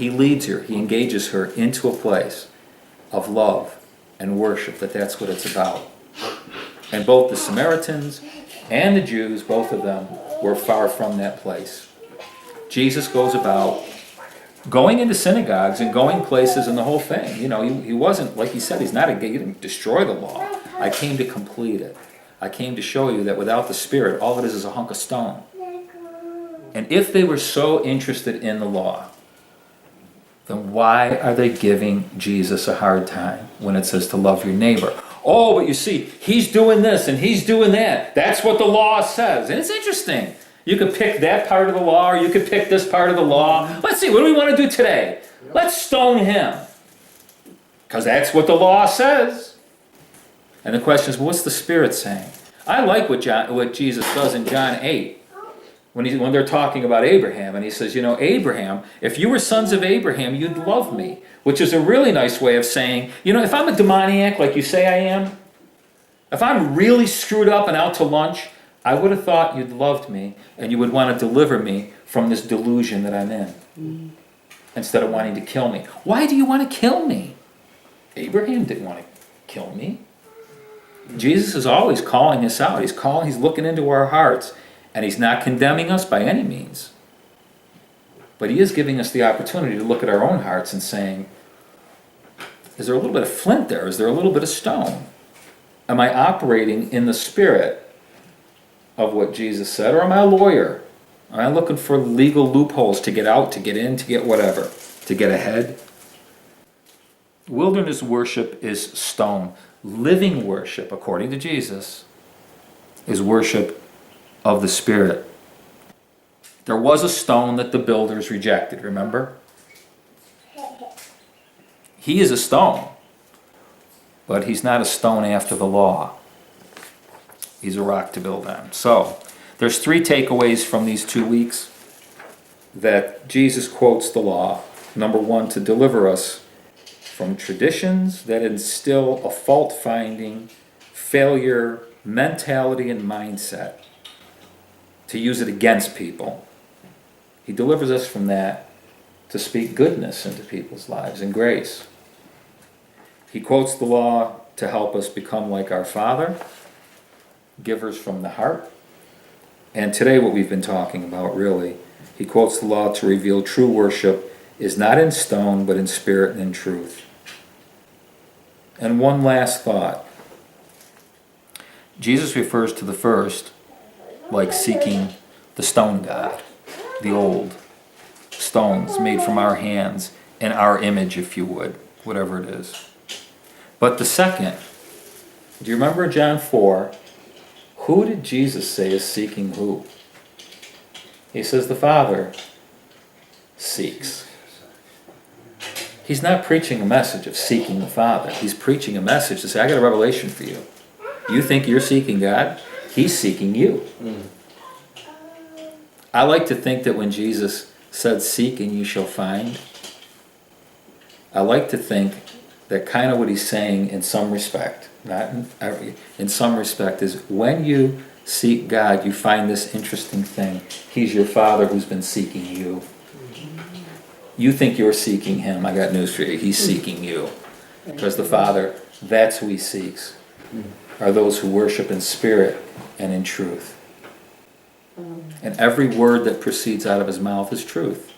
he leads her, he engages her into a place of love and worship, that's what it's about. And both the Samaritans and the Jews, both of them, were far from that place. Jesus goes about going into synagogues and going places and the whole thing. You know, he wasn't, like he said, he didn't destroy the law. I came to complete it. I came to show you that without the Spirit, all it is a hunk of stone. And if they were so interested in the law, then why are they giving Jesus a hard time when it says to love your neighbor? Oh, but you see, he's doing this and he's doing that. That's what the law says. And it's interesting. You could pick that part of the law or you could pick this part of the law. Let's see, what do we want to do today? Let's stone him. Because that's what the law says. And the question is, well, what's the Spirit saying? I like what Jesus does in John 8. When they're talking about Abraham, and he says, you know, Abraham, if you were sons of Abraham, you'd love me. Which is a really nice way of saying, you know, if I'm a demoniac like you say I am, if I'm really screwed up and out to lunch, I would have thought you'd loved me and you would want to deliver me from this delusion that I'm in. Instead of wanting to kill me. Why do you want to kill me? Abraham didn't want to kill me. Jesus is always calling us out. He's looking into our hearts. And he's not condemning us by any means. But he is giving us the opportunity to look at our own hearts and saying, is there a little bit of flint there? Is there a little bit of stone? Am I operating in the spirit of what Jesus said? Or am I a lawyer? Am I looking for legal loopholes to get out, to get in, to get whatever, to get ahead? Wilderness worship is stone. Living worship, according to Jesus, is worship of the Spirit. There was a stone that the builders rejected, remember? He is a stone, but he's not a stone after the law. He's a rock to build on. So, there's 3 takeaways from these 2 weeks that Jesus quotes the law. Number 1, to deliver us from traditions that instill a fault-finding, failure mentality and mindset, to use it against people. He delivers us from that to speak goodness into people's lives and grace. He quotes the law to help us become like our Father, givers from the heart. And today what we've been talking about really, he quotes the law to reveal true worship is not in stone but in spirit and in truth. And one last thought. Jesus refers to the first like seeking the stone god, the old stones made from our hands in our image, if you would, whatever it is. But the second, do you remember John 4? Who did Jesus say is seeking who? He says the Father seeks. He's not preaching a message of seeking the Father. He's preaching a message to say, I got a revelation for you. You think you're seeking God? He's seeking you. I like to think that when Jesus said, seek and you shall find, I like to think that kind of what he's saying in some respect, not in every, in some respect, is when you seek God, you find this interesting thing. He's your Father who's been seeking you. You think you're seeking him. I got news for you. He's seeking you. Because the Father, that's who he seeks, are those who worship in spirit and in truth. And every word that proceeds out of his mouth is truth.